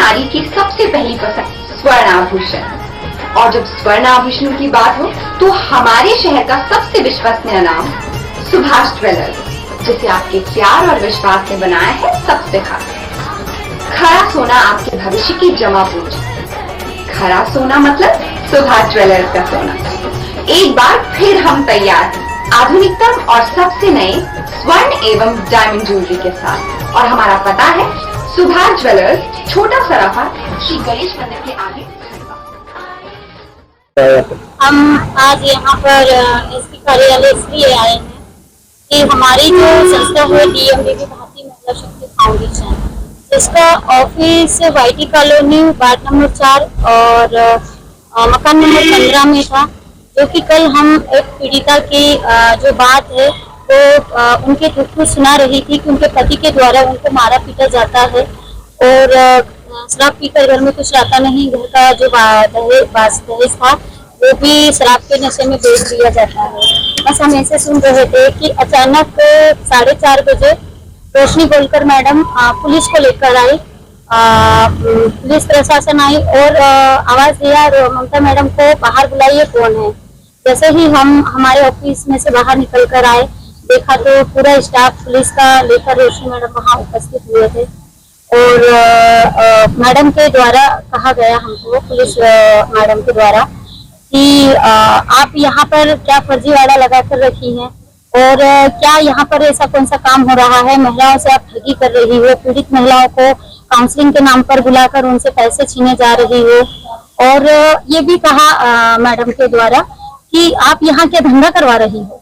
नारी की सबसे पहली पसंद स्वर्ण आभूषण। और जब स्वर्ण आभूषणों की बात हो तो हमारे शहर का सबसे विश्वसनीय नाम सुभाष ज्वेलर्स, जिसे आपके प्यार और विश्वास ने बनाया है सबसे खास। खरा सोना आपके भविष्य की जमा पूंजी। खरा सोना मतलब सुभाष ज्वेलर्स का सोना। एक बार फिर हम तैयार हैं आधुनिकतम और सबसे नए स्वर्ण एवं डायमंड ज्वेलरी के साथ। और हमारा पता है सुभाष ज्वेलर्स, छोटा सराफा, श्री गणेश मंदिर के आगे। हम आज यहाँ पर एसपी कार्यालय इसलिए आए हैं कि हमारी जो संस्था है DMBB भारतीय महिला शक्ति फाउंडेशन, इसका office YT colony ward number 4 और मकान नंबर 15 में था। जो कि कल हम एक पीड़िता की जो बात है वो उनके दुख को सुना रही थी कि उनके पति के द्वारा उनको मारा पीटा जाता है और शराब पीकर घर में कुछ रहता नहीं, घर का जो दहेज था वो भी शराब के नशे में बेच दिया जाता है। बस हम ऐसे सुन रहे थे कि अचानक 4:30 बजे रोशनी गोलकर मैडम पुलिस को लेकर आई, पुलिस प्रशासन आई और आवाज दिया ममता मैडम को बाहर बुलाइए, कौन है। जैसे ही हम हमारे ऑफिस में से बाहर निकल कर आए, देखा तो पूरा स्टाफ पुलिस का लेकर रोशनी मैडम वहाँ उपस्थित हुए थे और मैडम के द्वारा कहा गया हमको, पुलिस मैडम के द्वारा, कि आप यहाँ पर क्या फर्जीवाड़ा लगा कर रखी हैं और क्या यहाँ पर ऐसा कौन सा काम हो रहा है, महिलाओं से आप ठगी कर रही हो, पीड़ित महिलाओं को काउंसलिंग के नाम पर बुलाकर उनसे पैसे छीने जा रही हो। और ये भी कहा मैडम के द्वारा कि आप यहाँ क्या धंधा करवा रही हो।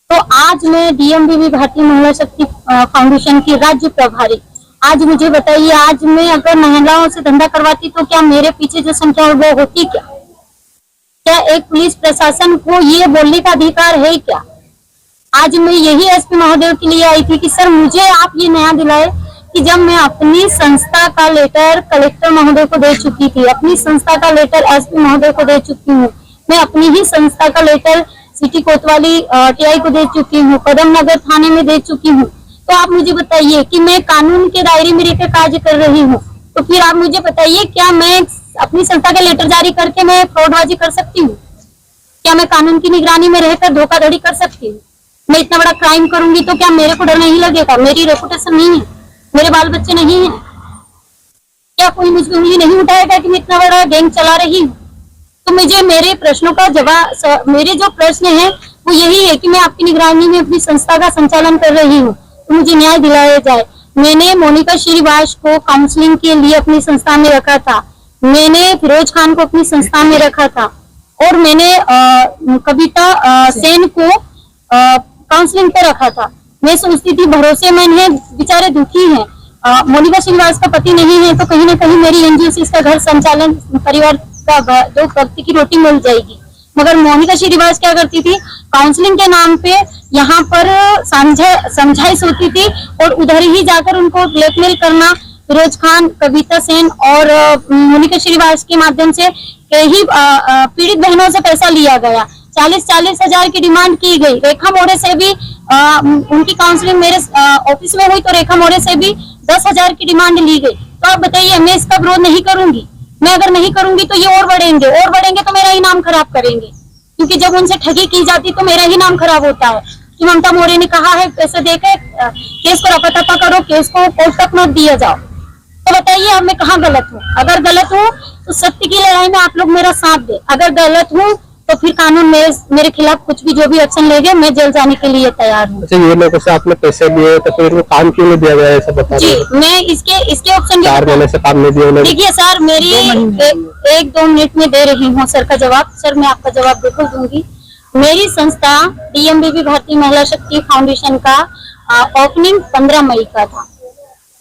तो आज मैं DMBB भारतीय महिला शक्ति फाउंडेशन की राज्य प्रभारी, आज मुझे बताइए, आज मैं अगर महिलाओं से धंधा करवाती तो क्या मेरे पीछे जो संख्या है वो होती क्या? क्या एक पुलिस प्रशासन को ये बोलने का अधिकार है क्या? आज मैं यही SP महोदय के लिए आई थी कि सर मुझे आप ये नया दिलाए कि जब मैं अपनी संस्था का लेटर कलेक्टर महोदय को दे चुकी थी, अपनी संस्था का लेटर SP महोदय को दे चुकी हूँ, मैं अपनी ही संस्था का लेटर सिटी कोतवाली TI को दे चुकी हूँ, कदम नगर थाने में दे चुकी हूँ, तो आप मुझे बताइए कि मैं कानून के दायरे में रहकर कार्य कर रही हूँ, तो फिर आप मुझे बताइए क्या मैं अपनी संस्था के लेटर जारी करके मैं फ्रॉडबाजी कर सकती हूँ? क्या मैं कानून की निगरानी में रहकर धोखाधड़ी कर सकती हूँ? मैं इतना बड़ा क्राइम करूंगी तो क्या मेरे को डर नहीं लगेगा? मेरी रेपुटेशन नहीं है, मेरे बाल बच्चे नहीं है, क्या कोई मुझ पर उंगली नहीं उठाएगा कि मैं इतना बड़ा गैंग चला रही हूँ? तो मुझे मेरे प्रश्नों का जवाब, मेरे जो प्रश्न है वो यही है कि मैं आपकी निगरानी में अपनी संस्था का संचालन कर रही हूँ, तो मुझे न्याय दिलाया जाए। मैंने मोनिका श्रीवास को काउंसलिंग के लिए अपनी संस्था में रखा था, मैंने फिरोज खान को अपनी संस्था में रखा था और मैंने कविता सेन को काउंसलिंग पे रखा था। मैं सोचती थी भरोसेमंद है, बेचारे दुखी हैं, मोनिका श्रीवास का पति नहीं है तो कहीं ना कहीं मेरी NGO से इसका घर संचालन, परिवार का 2 वक्त की रोटी मिल जाएगी। मगर मोनिका श्रीवास क्या करती थी, काउंसलिंग के नाम पे यहाँ पर समझाइश होती थी और उधर ही जाकर उनको ब्लैकमेल करना। फिरोज खान, कविता सेन और मोनिका श्रीवास के माध्यम से कई पीड़ित बहनों से पैसा लिया गया। 40-40 हजार की डिमांड की गई। रेखा मोरे से भी उनकी काउंसलिंग मेरे ऑफिस में हुई तो रेखा मोरे से भी 10,000 की डिमांड ली गई। तो आप बताइए, मैं इसका विरोध नहीं करूंगी? मैं अगर नहीं करूंगी तो ये और बढ़ेंगे तो मेरा ही नाम खराब करेंगे, क्योंकि जब उनसे ठगी की जाती तो मेरा ही नाम खराब होता है कि ममता मौर्य ने कहा है पैसे देकर केस को रफा दफा करो, केस को कोर्ट तक मत दिया जाओ। तो बताइए अब मैं कहाँ गलत हूँ? अगर गलत हूँ तो सत्य की लड़ाई में आप लोग मेरा साथ दे, अगर गलत हूँ तो फिर कानून मेरे खिलाफ कुछ भी जो भी एक्शन लेंगे मैं जेल जाने के लिए तैयार हूँ। अच्छा, ये लोगों से आपने पैसे लिए तो फिर वो काम क्यों नहीं दिया गया, ऐसा बता जी, मैं इसके ऑप्शन 4 महीने से काम नहीं दिया। देखिए सर, मेरी 1-2 मिनट में दे रही हूँ सर का जवाब। सर मैं आपका जवाब बिल्कुल दूंगी। मेरी संस्था DMBB भारतीय महिला शक्ति फाउंडेशन का ओपनिंग 15 मई का था।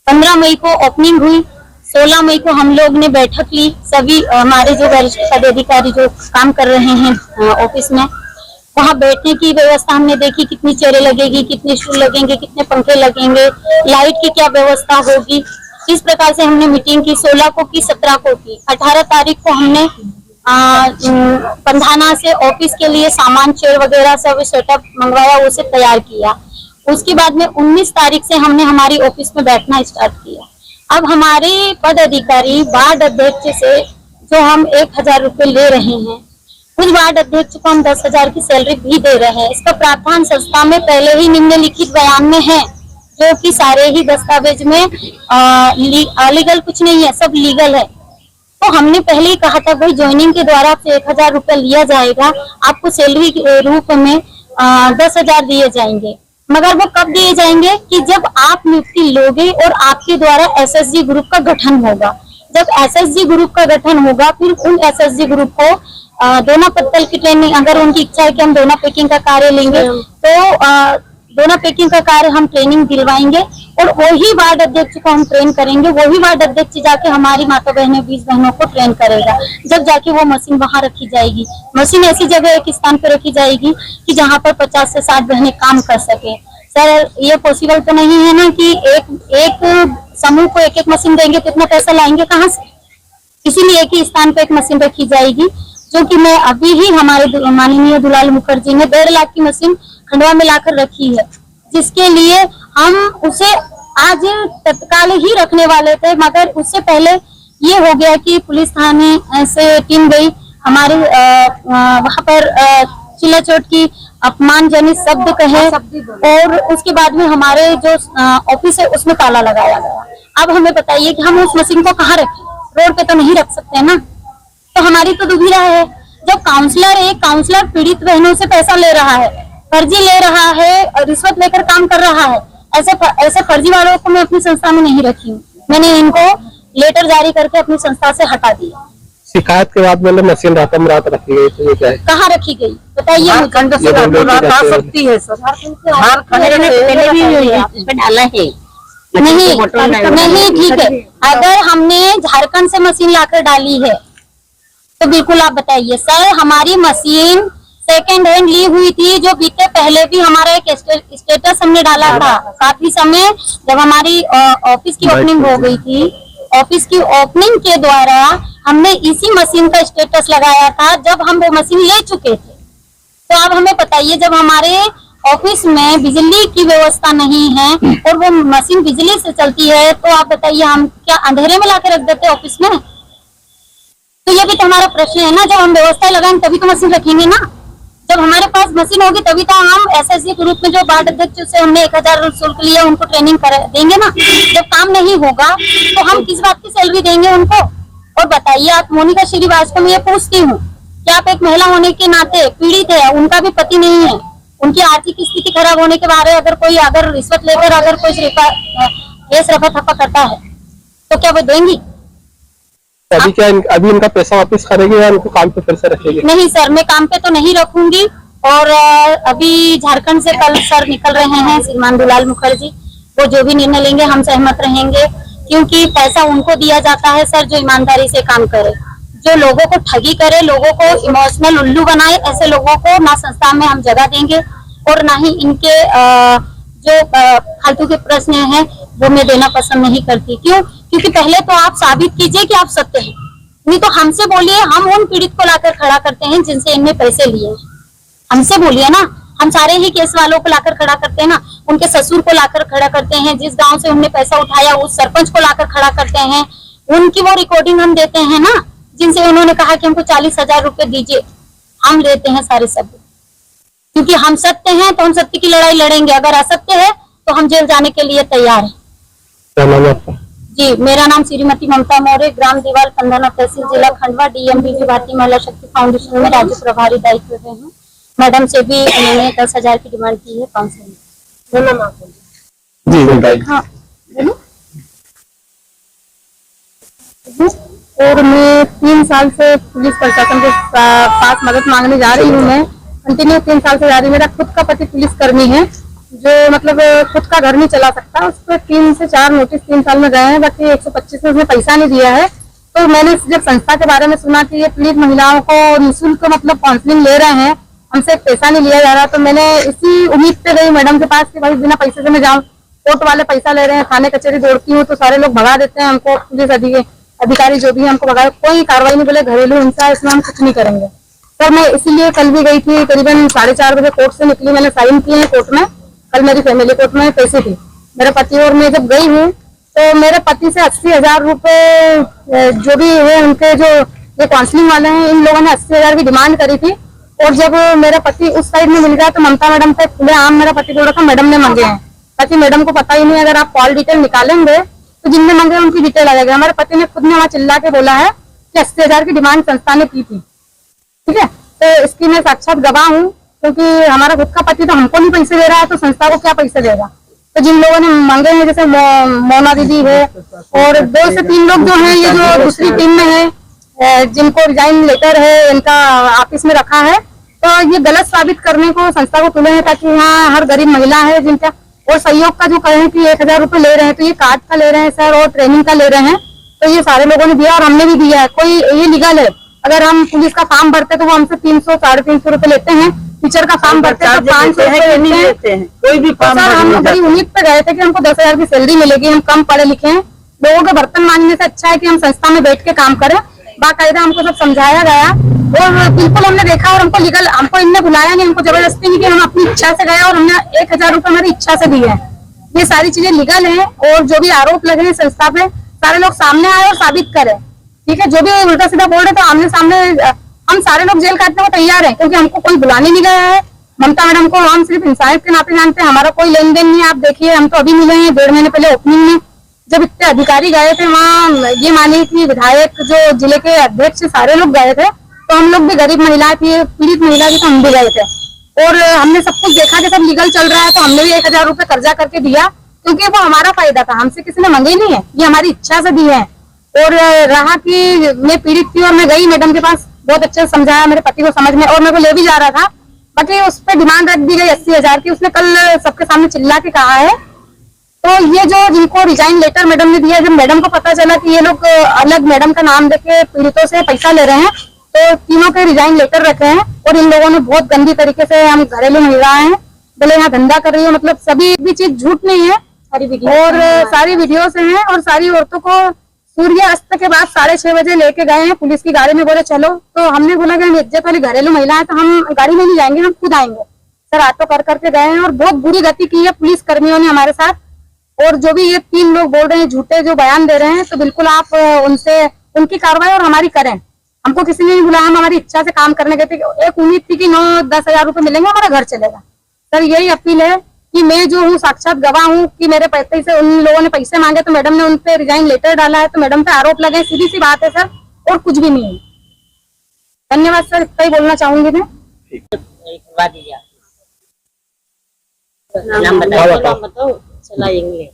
15 मई को ओपनिंग हुई, 16 मई को हम लोग ने बैठक ली, सभी हमारे जो वरिष्ठ पदाधिकारी जो काम कर रहे हैं ऑफिस में, वहाँ बैठने की व्यवस्था हमने देखी, कितनी चेयरें लगेगी, कितने स्टूल लगेंगे, कितने पंखे लगेंगे, लाइट की क्या व्यवस्था होगी। इस प्रकार से हमने मीटिंग की। 16 को की, 17 को की, 18 तारीख को हमने पंधाना से ऑफिस के लिए सामान, चेयर वगैरह सब सेटअप मंगवाया, उसे तैयार किया। उसके बाद में 19 तारीख से हमने हमारी ऑफिस में बैठना स्टार्ट किया। अब हमारे पद अधिकारी वार्ड अध्यक्ष से जो हम 1,000 रुपए ले रहे हैं, उस वार्ड अध्यक्ष को हम 10,000 की सैलरी भी दे रहे हैं। इसका प्रावधान संस्था में पहले ही निम्नलिखित बयान में है, जो कि सारे ही दस्तावेज में लीगल कुछ नहीं है, सब लीगल है। तो हमने पहले ही कहा था भाई ज्वाइनिंग के द्वारा आपसे 1,000 रुपए लिया जाएगा, आपको सैलरी के रूप में 10,000 दिए जाएंगे। मगर वो कब दिए जाएंगे कि जब आप नियुक्ति लोगे और आपके द्वारा एसएसजी ग्रुप का गठन होगा। जब एसएसजी ग्रुप का गठन होगा, फिर उन एसएसजी ग्रुप को दोना पत्तल की ट्रेनिंग, अगर उनकी इच्छा है कि हम दोना पैकिंग का कार्य लेंगे तो दोना पैकिंग का कार्य हम ट्रेनिंग दिलवाएंगे और वही वार्ड अध्यक्ष को हम ट्रेन करेंगे। वही वार्ड अध्यक्ष जाके हमारी माता बहनों 20 बहनों को ट्रेन करेगा। जब जाके वो मशीन वहां रखी जाएगी, मशीन ऐसी जगह एक स्थान पर रखी जाएगी कि जहाँ पर 50 से 60 बहनें काम कर सके। सर ये पॉसिबल तो नहीं है ना कि एक समूह को एक मशीन देंगे तो इतना पैसा लाएंगे कहाँ से। इसीलिए एक ही स्थान पर एक मशीन रखी जाएगी, जो कि मैं अभी ही हमारे माननीय दुलाल मुखर्जी ने 1.5 लाख की मशीन खंडवा में लाकर रखी है, जिसके लिए हम उसे आज तत्काल ही रखने वाले थे। मगर उससे पहले ये हो गया कि पुलिस थाने से टीम गई, हमारे वहां पर चिल्लाचोट की अपमानजनक शब्द कहे और उसके बाद में हमारे जो ऑफिस है उसमें ताला लगाया गया। अब हमें बताइए कि हम उस मशीन को कहाँ रखें, रोड पे तो नहीं रख सकते ना। तो हमारी तो दुविधा है, जब एक काउंसलर पीड़ित बहनों से पैसा ले रहा है, फर्जी ले रहा है, रिश्वत लेकर काम कर रहा है, ऐसे फर्जी वालों को मैं अपनी संस्था में नहीं रखी हूँ। मैंने इनको लेटर जारी करके अपनी संस्था से हटा दिया। शिकायत के बाद मतलब मशीन रातम रात रखी गई तो ये क्या है? कहाँ रखी गई बताइए। झारखंड से रात आ सकती है सर, पहले भी डाला है नहीं ठीक है। अगर हमने झारखंड से मशीन लाकर डाली है तो बिल्कुल आप बताइए सर, हमारी मशीन सेकेंड हैंड ली हुई थी, जो बीते पहले भी हमारा एक स्टेटस हमने डाला था। काफी समय जब हमारी ऑफिस की ओपनिंग हो गई थी, ऑफिस की ओपनिंग के द्वारा हमने इसी मशीन का स्टेटस लगाया था जब हम वो मशीन ले चुके थे। तो अब हमें बताइए, जब हमारे ऑफिस में बिजली की व्यवस्था नहीं है और वो मशीन बिजली से चलती है, तो आप बताइए हम क्या अंधेरे में लाके रख देते ऑफिस में? तो ये भी तो हमारा प्रश्न है ना। जब हम व्यवस्था लगाएंगे तभी तो मशीन रखेंगे ना। जब हमारे पास मशीन होगी तभी तो हम एसएसजी ग्रुप में जो वार्ड अध्यक्ष से हमने 1,000 शुल्क लिया उनको ट्रेनिंग देंगे ना। जब काम नहीं होगा तो हम किस बात की सैलरी देंगे उनको? और बताइए आप, मोनिका श्रीवास्तव में ये पूछती हूँ कि आप एक महिला होने के नाते पीड़ित है, उनका भी पति नहीं है, उनकी आर्थिक स्थिति खराब होने के बारे अगर रिश्वत लेकर अगर कोई केस रफा थप्पा करता है तो क्या वो देंगी? अभी इनका पैसा वापस करेगी या इनको काम पे फिर से रखेगी? नहीं सर, मैं काम पे तो नहीं रखूंगी। और अभी झारखंड से कल सर निकल रहे हैं श्रीमान दुलाल मुखर्जी, वो जो भी निर्णय लेंगे हम सहमत रहेंगे, क्योंकि पैसा उनको दिया जाता है सर जो ईमानदारी से काम करे, जो लोगों को ठगी करे, लोगों को इमोशनल उल्लू बनाए, ऐसे लोगों को ना संस्था में हम जगह देंगे और ना ही इनके जो फालतू के प्रश्न हैं वो मैं देना पसंद नहीं करती। क्यों? क्योंकि पहले तो आप साबित कीजिए कि आप सत्य हैं, नहीं तो हमसे बोलिए। हम उन पीड़ित को लाकर खड़ा करते हैं जिनसे इनने पैसे लिए, हमसे बोलिए ना। हम सारे ही केस वालों को लाकर खड़ा करते हैं ना, उनके ससुर को लाकर खड़ा करते हैं, जिस गांव से उन्होंने पैसा उठाया उस सरपंच को लाकर खड़ा करते हैं, उनकी वो रिकॉर्डिंग हम देते हैं ना, जिनसे उन्होंने कहा कि हमको 40,000 रुपए दीजिए, हम लेते हैं सारे शब्द। क्योंकि हम सत्य हैं तो हम सत्य की लड़ाई लड़ेंगे, अगर असत्य है तो हम जेल जाने के लिए तैयार हैं। क्या नाम है आपका? जी, मेरा नाम श्रीमती ममता मौर्य, ग्राम दीवाल, पंधाना तहसील, जिला खंडवा, डीएमबीजी भारतीय महिला शक्ति फाउंडेशन में राज्य प्रभारी दायित्व में हूँ। मैडम से भी मैंने 10,000 की डिमांड की है काउंसिलिंग। जी बताइए। हाँ और मैं 3 साल से पुलिस प्रशासन के पास मदद मांगने जा रही हूँ। मैं कंटिन्यू 3 साल से जा रही हूँ। मेरा खुद का पति पुलिस कर्मी है, जो मतलब खुद का घर नहीं चला सकता, उस पर 3 से 4 नोटिस 3 साल में गए हैं, बाकी 125 में उसने पैसा नहीं दिया है। तो मैंने जब संस्था के बारे में सुना कि ये पीड़ित महिलाओं को निःशुल्क मतलब काउंसलिंग ले रहे हैं, हमसे पैसा नहीं लिया जा रहा, तो मैंने इसी उम्मीद पे गई मैडम के पास कि भाई बिना पैसे से मैं जाऊँ। कोर्ट वाले पैसा ले रहे हैं, थाने कचहरी दौड़ती हूँ तो सारे लोग भगा देते हैं हमको, पुलिस अधिकारी जो भी है हमको भगा, कोई कार्रवाई नहीं, बोले घरेलू हिंसा, इसमें हम कुछ नहीं करेंगे। सर मैं इसीलिए कल भी गई थी, करीबन 4:30 बजे कोर्ट से निकली, मैंने साइन किए हैं कोर्ट में। कल मेरी फैमिली कोर्ट में पैसे थी मेरे पति और मैं जब गई हूँ तो मेरे पति से 80,000 रुपए जो भी है उनके जो ये काउंसलिंग वाले हैं, इन लोगों ने 80,000 की डिमांड करी थी। और जब मेरा पति उस साइड में मिल गया तो ममता मैडम पे खुले आम मेरा पति बोल रहा था मैडम ने मांगे हैं, ताकि मैडम को पता ही नहीं। अगर आप कॉल डिटेल निकालेंगे तो जिनने मांगे उनकी डिटेल आ जाएगी। हमारे पति ने खुद ने वहाँ चिल्ला के बोला है कि 80,000 की डिमांड संस्था ने की थी। ठीक है, तो इसकी मैं साक्षात गवाह हूँ, क्योंकि हमारा खुद का पति तो हमको नहीं पैसे दे रहा है तो संस्था को क्या पैसे देगा। तो जिन लोगों ने मांगे हैं, जैसे मोना दीदी है और 2 से 3 लोग जो हैं, ये जो दूसरी टीम में है, जिनको रिजाइन लेटर है इनका ऑफिस में रखा है, तो ये गलत साबित करने को संस्था को तुले हैं, ताकि यहाँ हर गरीब महिला है जिनका और सहयोग का जो कहें कि 1,000 रुपए ले रहे हैं, तो ये कार्ड का ले रहे हैं सर और ट्रेनिंग का ले रहे हैं। तो ये सारे लोगों ने दिया और हमने भी दिया है। कोई ये लीगल है। अगर हम पुलिस का फॉर्म भरते तो वो हमसे 300 साढ़े 300 रुपए लेते हैं। टीचर का फॉर्म भरते तो 500 रुपए लेते हैं। कोई भी फॉर्म सर हम बड़ी उम्मीद पे गए थे कि हमको 10,000 की सैलरी मिलेगी। हम कम पढ़े लिखे हैं, लोगों के बर्तन मांगने से अच्छा है कि हम संस्था में बैठ के काम करें। बाकायदा हमको सब समझाया गया और बिल्कुल हमने देखा और हमको लीगल, हमको इनने बुलाया नहीं, हमको जबरदस्ती नहीं की, हम अपनी इच्छा से गए और हमने 1,000 रुपए हमारी इच्छा से दिए हैं। ये सारी चीजें लीगल है और जो भी आरोप लगे हैं संस्था पे, सारे लोग सामने आए और साबित करें। ठीक है, जो भी उल्टा सीधा बोल रहे तो आमने सामने हम सारे लोग जेल काटने को तैयार हैं, क्योंकि हमको कोई बुलाने नहीं गया है। ममता मैडम को हम सिर्फ इंसानियत के नाते जानते हैं, हमारा कोई लेन देन नहीं है। आप देखिए, हम तो अभी मिले हैं 1.5 महीने पहले ओपनिंग में, जब इतने अधिकारी गए थे वहाँ, ये मानिए कि विधायक जो जिले के अध्यक्ष सारे लोग गए थे, तो हम लोग भी गरीब महिला थी, पीड़ित महिला थी, तो हम भी गए थे और हमने सब कुछ देखा कि सब लीगल चल रहा है। तो हमने भी 1,000 रुपए कर्जा करके दिया, क्योंकि वो हमारा फायदा था, हमसे किसी ने मांगे नहीं है, ये हमारी इच्छा से दी है। और रहा कि मैं पीड़ित थी और मैं गई मैडम के पास, बहुत अच्छे से समझाया मेरे पति को समझ में, और मेरे को ले भी जा रहा था, बाकी उस पर डिमांड रख दी गई 80,000 की। उसने कल सबके सामने चिल्ला के कहा है। तो ये जो जिनको रिजाइन लेटर मैडम ने दिया, जब मैडम को पता चला कि ये लोग अलग मैडम का नाम देके पीड़ितों से पैसा ले रहे हैं, तो तीनों के रिजाइन लेटर रखे हैं। और इन लोगों ने बहुत गंदी तरीके से, हम घरेलू महिलाएं हैं, बोले यहाँ धंधा कर रही हो, मतलब सभी भी चीज झूठ नहीं है, और सारी वीडियो से है। और सारी औरतों को सूर्य अस्त के बाद 6:30 बजे लेके गए हैं पुलिस की गाड़ी में, बोले चलो। तो हमने बोला कि हम इज्जत वाली घरेलू महिला है, तो हम गाड़ी में नहीं जाएंगे, हम खुद आएंगे। सर ऑटो कर करके गए हैं और बहुत बुरी गति की है पुलिस कर्मियों ने हमारे साथ। और जो भी ये 3 लोग बोल रहे हैं झूठे, जो बयान दे रहे हैं, तो बिल्कुल आप उनसे उनकी कार्रवाई और हमारी करें। हमको किसी ने नहीं बुलाया, हम हमारी इच्छा से काम करने गए थे। एक उम्मीद थी कि 9-10 हजार रुपए मिलेंगे, हमारा घर चलेगा। सर यही अपील है कि मैं जो हूँ साक्षात गवाह हूँ कि मेरे पैसे से उन लोगों ने पैसे मांगे, तो मैडम ने उन पे रिजाइन लेटर डाला है, तो मैडम पे आरोप लगे। सीधी सी बात है सर, और कुछ भी नहीं है। धन्यवाद सर, इतना ही बोलना चाहूंगी मैं। नाम बताओ। चलाएंगे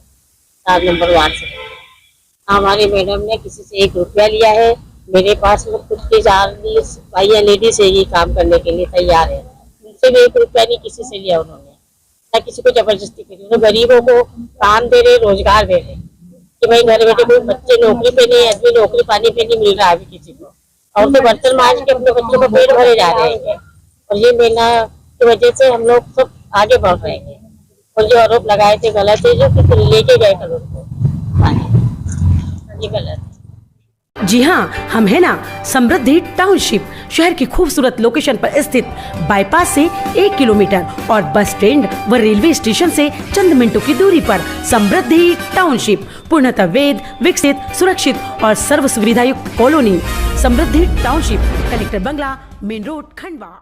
4 नंबर वार्ड से। हमारी मैडम ने किसी से 1 रुपया लिया है। मेरे पास में खुद के 4 भाई लेडीज है, ये काम करने के लिए तैयार है। उनसे भी 1 रुपया नहीं किसी से लिया उन्होंने, ना किसी को जबरदस्ती करी। उन्होंने गरीबों को काम दे रहे, रोजगार दे रहे कि भाई घर बैठे कोई बच्चे नौकरी पे नहीं, आदमी नौकरी पानी पे नहीं मिल रहा है अभी किसी को, और तो बर्तन मांझ के अपने बच्चों को पेट भरे जा रहे हैं। और ये मेला की वजह से हम लोग सब आगे बढ़ रहे हैं। और जो आरोप लगाए थे गलत है, जो कि लेके गए कल उनको, ये गलत है। जी हाँ, हम है ना समृद्धि टाउनशिप, शहर की खूबसूरत लोकेशन पर स्थित, बाईपास से 1 किलोमीटर और बस स्टैंड व रेलवे स्टेशन से चंद मिनटों की दूरी पर समृद्धि टाउनशिप, पूर्णतः वेद विकसित, सुरक्षित और सर्व सुविधायुक्त कॉलोनी। समृद्धि टाउनशिप, कलेक्टर बंगला, मेन रोड, खंडवा।